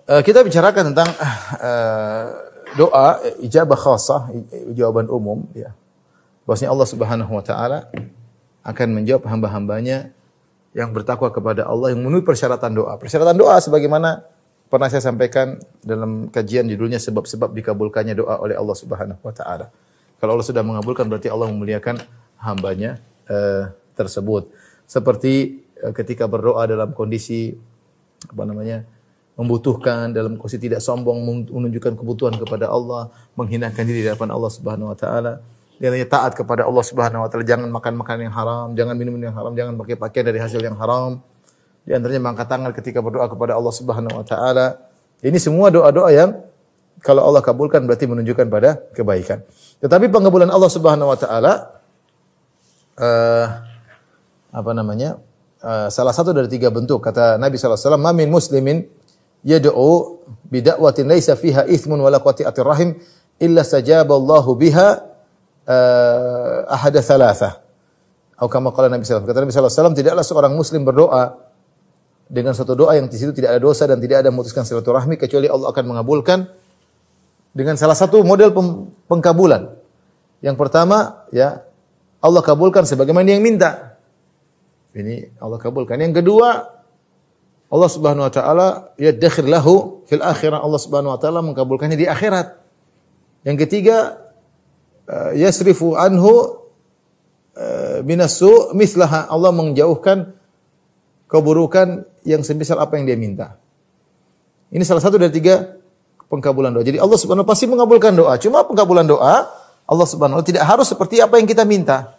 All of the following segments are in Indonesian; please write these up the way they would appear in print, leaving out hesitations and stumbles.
Kita bicarakan tentang doa ijabah khassah, jawaban umum ya. Bahwasanya Allah Subhanahu wa taala akan menjawab hamba-hambanya yang bertakwa kepada Allah yang memenuhi persyaratan doa. Persyaratan doa sebagaimana pernah saya sampaikan dalam kajian judulnya sebab-sebab dikabulkannya doa oleh Allah Subhanahu wa taala. Kalau Allah sudah mengabulkan berarti Allah memuliakan hambanya tersebut. Seperti ketika berdoa dalam kondisi membutuhkan, dalam kondisi tidak sombong, menunjukkan kebutuhan kepada Allah, menghinakan diri di hadapan Allah Subhanahu wa taala. Dia hanya taat kepada Allah Subhanahu wa taala, jangan makan makanan yang haram, jangan minum yang haram, jangan pakai pakaian dari hasil yang haram. Di antaranya mengangkat tangan ketika berdoa kepada Allah Subhanahu wa taala. Ini semua doa-doa yang kalau Allah kabulkan berarti menunjukkan pada kebaikan. Tetapi pengabulan Allah Subhanahu wa taala salah satu dari tiga bentuk. Kata Nabi sallallahu alaihi wasallam, "Ma min muslimin yad'u bi da'watin laisa fiha ithmun wala qati'atir rahim illa sajaballahu biha ahada thalathah." Atau kama qala Nabi sallallahu alaihi wasallam. Kata Nabi sallallahu alaihi wasallam, tidaklah seorang muslim berdoa dengan suatu doa yang di situ tidak ada dosa dan tidak ada memutuskan silaturahmi kecuali Allah akan mengabulkan dengan salah satu model pengkabulan. Yang pertama, ya, Allah kabulkan sebagaimana yang minta. Ini Allah kabulkan. Yang kedua, Allah Subhanahu wa taala yadkhir lahu fil akhirah. Allah Subhanahu wa taala mengkabulkannya di akhirat. Yang ketiga, yasrifu anhu minasu mislaha. Allah menjauhkan keburukan yang semisal apa yang dia minta. Ini salah satu dari tiga pengkabulan doa. Jadi Allah Subhanahu wa taala pasti mengabulkan doa. Cuma pengkabulan doa Allah Subhanahu wa taala tidak harus seperti apa yang kita minta.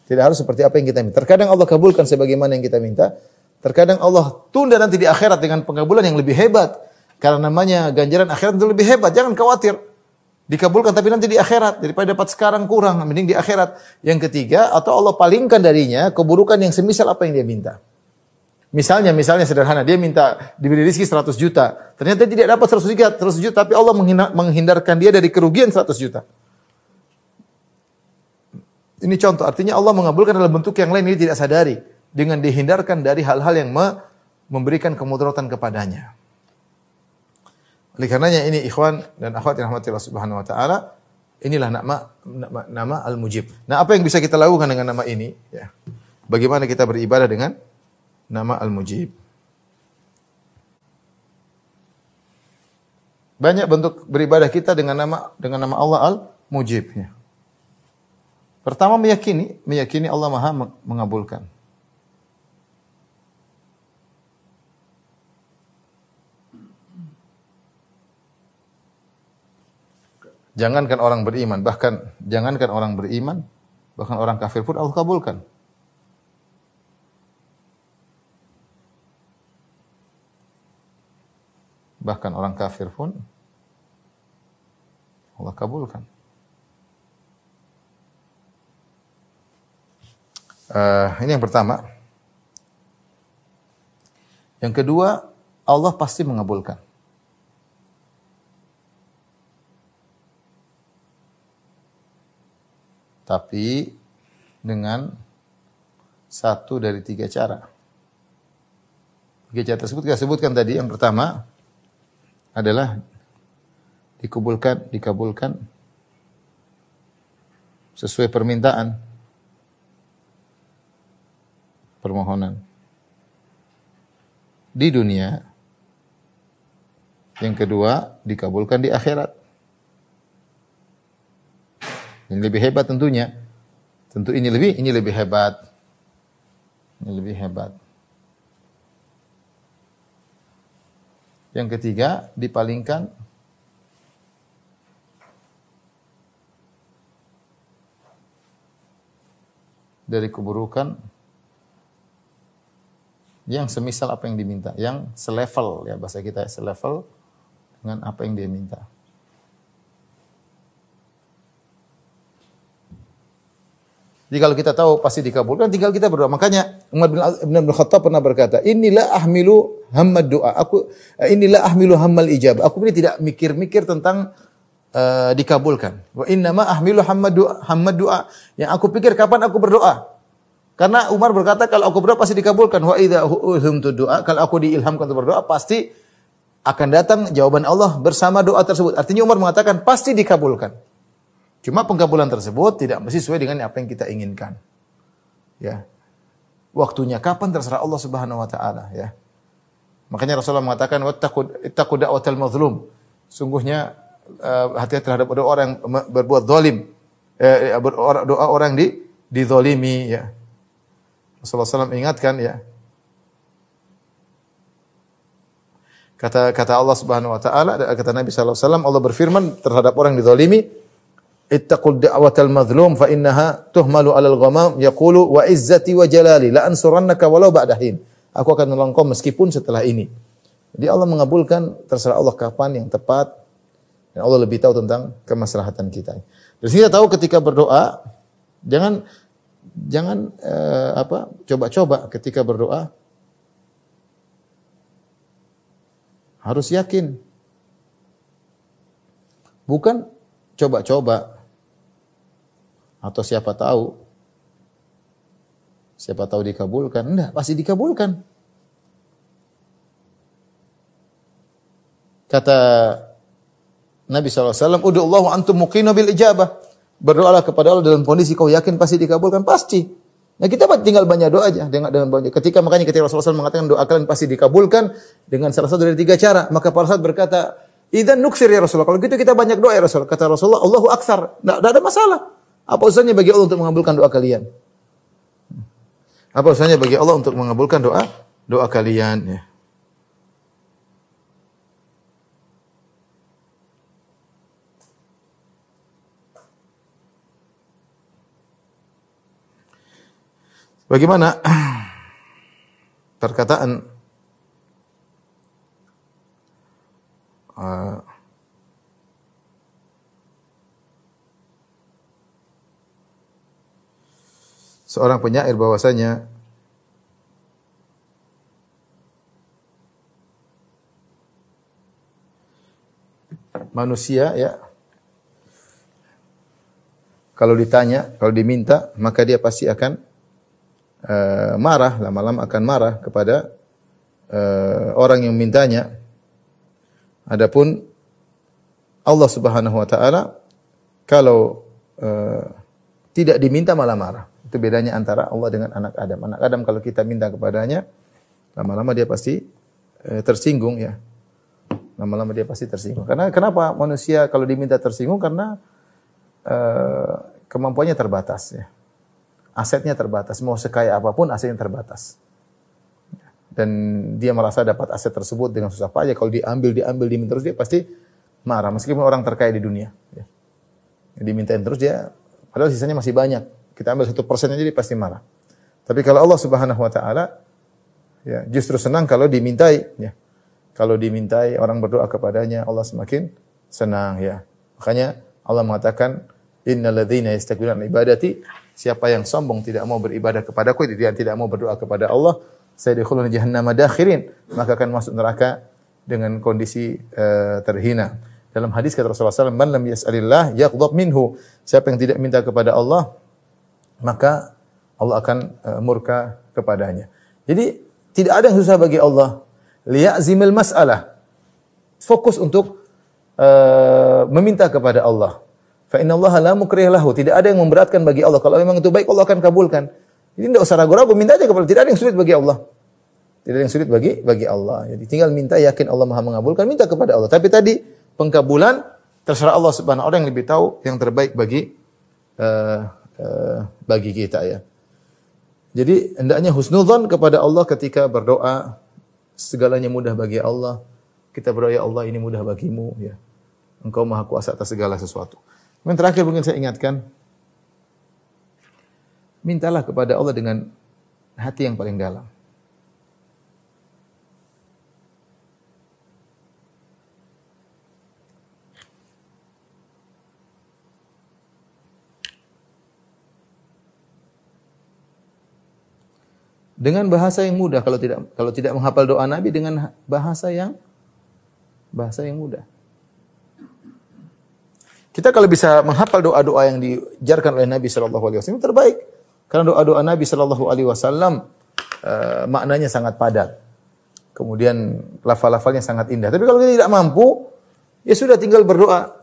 Tidak harus seperti apa yang kita minta. Terkadang Allah kabulkan sebagaimana yang kita minta. Terkadang Allah tunda nanti di akhirat dengan pengkabulan yang lebih hebat. Karena namanya ganjaran akhirat itu lebih hebat. Jangan khawatir. Dikabulkan tapi nanti di akhirat. Daripada dapat sekarang kurang. Mending di akhirat. Yang ketiga, atau Allah palingkan darinya keburukan yang semisal apa yang dia minta. Misalnya sederhana. Dia minta diberi rezeki 100 juta. Ternyata dia tidak dapat 100 juta. Tapi Allah menghindarkan dia dari kerugian 100 juta. Ini contoh. Artinya Allah mengabulkan dalam bentuk yang lain. Ini tidak sadari. Dengan dihindarkan dari hal-hal yang memberikan kemudaratan kepadanya. Oleh karenanya ini ikhwan dan akhwat yang rahmatillah subhanahu wa ta'ala, inilah nama Al-Mujib. Nah, apa yang bisa kita lakukan dengan nama ini? Ya. Bagaimana kita beribadah dengan nama Al-Mujib? Banyak bentuk beribadah kita dengan nama Allah Al-Mujib. Ya. Pertama meyakini Allah Maha mengabulkan. Jangankan orang beriman, bahkan orang kafir pun Allah kabulkan. Bahkan orang kafir pun Allah kabulkan. Ini yang pertama. Yang kedua, Allah pasti mengabulkan. Tapi dengan satu dari tiga cara. Tiga cara tersebut kita sebutkan tadi. Yang pertama adalah dikabulkan sesuai permintaan, permohonan di dunia. Yang kedua dikabulkan di akhirat. Ini lebih hebat tentunya. Tentu ini lebih hebat. Ini lebih hebat. Yang ketiga, dipalingkan dari keburukan yang semisal apa yang diminta, yang selevel, ya bahasa kita selevel dengan apa yang dia minta. Jadi kalau kita tahu pasti dikabulkan, tinggal kita berdoa. Makanya Umar bin Abdul Khattab pernah berkata, "Inilah ahmilu hammad doa." Inilah ahmilu hammal ijab. Aku ini tidak mikir-mikir tentang dikabulkan. Wa innama ahmilu hammad doa. Yang aku pikir kapan aku berdoa. Karena Umar berkata kalau aku berdoa pasti dikabulkan. Wa idza ulhimtu doa, kalau aku diilhamkan untuk berdoa pasti akan datang jawaban Allah bersama doa tersebut. Artinya Umar mengatakan pasti dikabulkan. Cuma pengkabulan tersebut tidak mesti sesuai dengan apa yang kita inginkan. Ya. Waktunya kapan terserah Allah Subhanahu wa taala, ya. Makanya Rasulullah mengatakan ittaqu da'watal mazlum. Sungguhnya hati-hati terhadap doa orang yang berbuat zalim. Doa orang dizalimi, ya. Rasulullah SAW ingatkan, ya. Kata Allah Subhanahu wa taala, kata Nabi sallallahu alaihi wasallam, Allah berfirman terhadap orang yang dizalimi, ittaqul da'watal mazlum fa innaha tuhmalu 'alal ghamam yaqulu wa izzati wa jalali la ansurannaka walau ba'da hin. Aku akan menolong kau meskipun setelah ini. Jadi Allah mengabulkan, terserah Allah kapan yang tepat, dan Allah lebih tahu tentang kemaslahatan kita. Dari sini kita tahu ketika berdoa jangan coba-coba ketika berdoa. Harus yakin. Bukan coba-coba. Atau siapa tahu. Siapa tahu dikabulkan. Enggak, pasti dikabulkan. Kata Nabi SAW, Udu'allahu antum muqina bil ijabah. Berdoalah kepada Allah dalam kondisi kau yakin pasti dikabulkan. Pasti. Nah kita tinggal banyak doa aja dengan banyak. Makanya ketika Rasulullah SAW mengatakan doa kalian pasti dikabulkan dengan salah satu dari 3 cara. Maka para sahabat berkata, "Idzan nuksir ya Rasulullah." Kalau gitu kita banyak doa ya Rasul. Kata Rasulullah, "Allahu aktsar." Enggak ada masalah. Apa usahanya bagi Allah untuk mengabulkan doa kalian? Apa usahanya bagi Allah untuk mengabulkan doa kalian, ya. Bagaimana perkataan seorang penyair bahwasanya manusia, ya, kalau ditanya, kalau diminta, maka dia pasti akan marah, lama-lama akan marah kepada orang yang mintanya. Adapun Allah Subhanahu wa taala kalau tidak diminta malah marah. Itu bedanya antara Allah dengan anak Adam. Anak Adam kalau kita minta kepadanya, lama-lama dia pasti tersinggung, ya. Lama-lama dia pasti tersinggung. Karena kenapa manusia kalau diminta tersinggung? Karena kemampuannya terbatas, ya. Asetnya terbatas, mau sekaya apapun asetnya terbatas. Dan dia merasa dapat aset tersebut dengan susah payah. Kalau diambil diminta terus dia pasti marah. Meskipun orang terkaya di dunia, ya. Dimintain terus dia, padahal sisanya masih banyak. Kita ambil 1% aja dia pasti marah. Tapi kalau Allah Subhanahu Wa Taala, ya, justru senang kalau dimintai. Ya. Kalau dimintai orang berdoa kepadanya, Allah semakin senang. Ya. Makanya Allah mengatakan, Innal ladzina yastakbiruna an ibadati, siapa yang sombong tidak mau beribadah kepadaku, dia tidak mau berdoa kepada Allah, sayadkhuluna jahannama dakhirin, maka akan masuk neraka dengan kondisi terhina. Dalam hadis kata Rasulullah SAW, man lam yas'alillah yaghdab minhu, siapa yang tidak minta kepada Allah, maka Allah akan murka kepadanya. Jadi tidak ada yang susah bagi Allah. Liya'zimil mas'alah, fokus untuk meminta kepada Allah. Fa innallaha la mukriha lahu, tidak ada yang memberatkan bagi Allah. Kalau memang itu baik, Allah akan kabulkan. Jadi tidak usah ragu-ragu, minta aja kepada Allah. Tidak ada yang sulit bagi Allah. Tidak ada yang sulit bagi Allah. Jadi tinggal minta, yakin Allah Maha mengabulkan, minta kepada Allah. Tapi tadi pengkabulan terserah Allah Subhanahu wa taala, yang lebih tahu yang terbaik bagi kita, ya. Jadi hendaknya husnudzon kepada Allah ketika berdoa. Segalanya mudah bagi Allah. Kita berdoa, ya Allah, ini mudah bagimu, ya. Engkau Maha Kuasa atas segala sesuatu. Yang terakhir mungkin saya ingatkan, mintalah kepada Allah dengan hati yang paling dalam. Dengan bahasa yang mudah, kalau tidak menghafal doa Nabi, dengan bahasa yang mudah. Kita kalau bisa menghafal doa-doa yang diajarkan oleh Nabi sallallahu alaihi wasallam terbaik. Karena doa-doa Nabi sallallahu alaihi wasallam maknanya sangat padat. kemudian lafal-lafalnya sangat indah. Tapi kalau kita tidak mampu, ya sudah tinggal berdoa.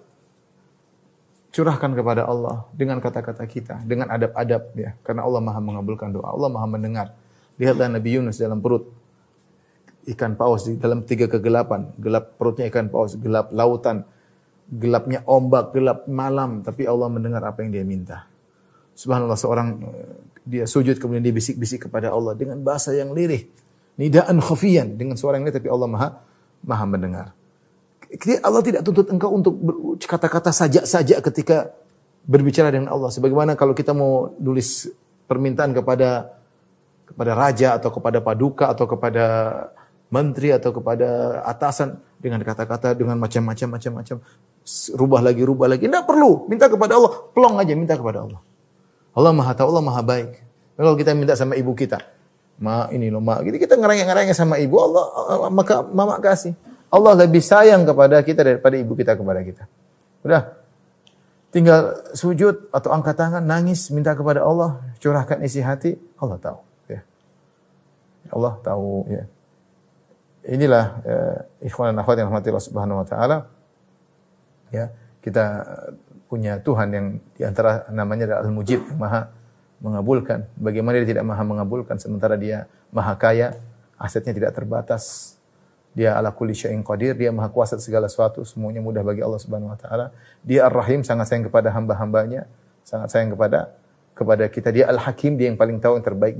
Curahkan kepada Allah dengan kata-kata kita, dengan adab-adab ya. Karena Allah Maha mengabulkan doa, Allah Maha mendengar. Lihatlah Nabi Yunus dalam perut ikan paus di dalam 3 kegelapan, gelap perutnya ikan paus, gelap lautan, gelapnya ombak, gelap malam, tapi Allah mendengar apa yang dia minta. Subhanallah, seorang dia sujud kemudian dia bisik-bisik kepada Allah dengan bahasa yang lirih, nidaan khafiyan, dengan suara yang lirih, tapi Allah Maha mendengar. Allah tidak tuntut engkau untuk kata-kata saja ketika berbicara dengan Allah. Sebagaimana kalau kita mau nulis permintaan kepada raja atau kepada paduka atau kepada menteri atau kepada atasan dengan kata-kata dengan macam-macam, rubah lagi. Tidak perlu, minta kepada Allah, plong aja minta kepada Allah. Allah Maha tahu, Allah Maha baik. Kalau kita minta sama ibu kita, ini loh gitu kita ngerengek-ngerengek sama ibu, Allah maka mama kasih. Allah lebih sayang kepada kita daripada ibu kita kepada kita. Udah, tinggal sujud atau angkat tangan, nangis, minta kepada Allah, curahkan isi hati, Allah tahu. Ya. Allah tahu. Ya. Inilah ikhwan dan akhwat yang rahmati Allah Subhanahu Wa Taala. Ya, kita punya Tuhan yang diantara namanya adalah Al-Mujib, yang Maha mengabulkan. Bagaimana dia tidak Maha mengabulkan sementara dia Maha kaya, asetnya tidak terbatas. Dia ala kulli syai'in qadir, dia maha kuasa segala sesuatu, semuanya mudah bagi Allah Subhanahu wa taala. Dia Ar-Rahim, sangat sayang kepada hamba-hambanya, sangat sayang kepada kita. Dia Al-Hakim, dia yang paling tahu yang terbaik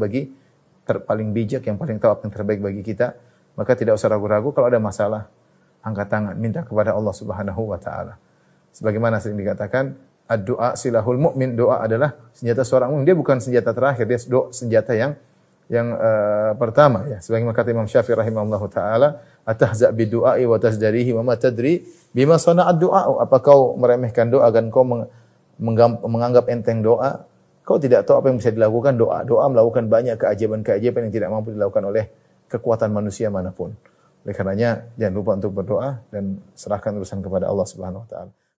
paling bijak, yang paling tahu apa yang terbaik bagi kita. Maka tidak usah ragu-ragu kalau ada masalah, angkat tangan, minta kepada Allah Subhanahu wa taala. Sebagaimana sering dikatakan, ad-du'a silahul mu'min, doa adalah senjata seorang mukmin. Dia bukan senjata terakhir, dia senjata yang pertama ya. Sebagaimana kata Imam Syafi'i rahimahullahu taala, atahza bidu'ai wa tazdarihi wa ma tadri bima sana'ad du'a. Apa kau meremehkan doa dan kau menganggap enteng doa? Kau tidak tahu apa yang bisa dilakukan doa. Doa melakukan banyak keajaiban-keajaiban yang tidak mampu dilakukan oleh kekuatan manusia manapun. Oleh karenanya jangan lupa untuk berdoa dan serahkan urusan kepada Allah Subhanahu wa taala.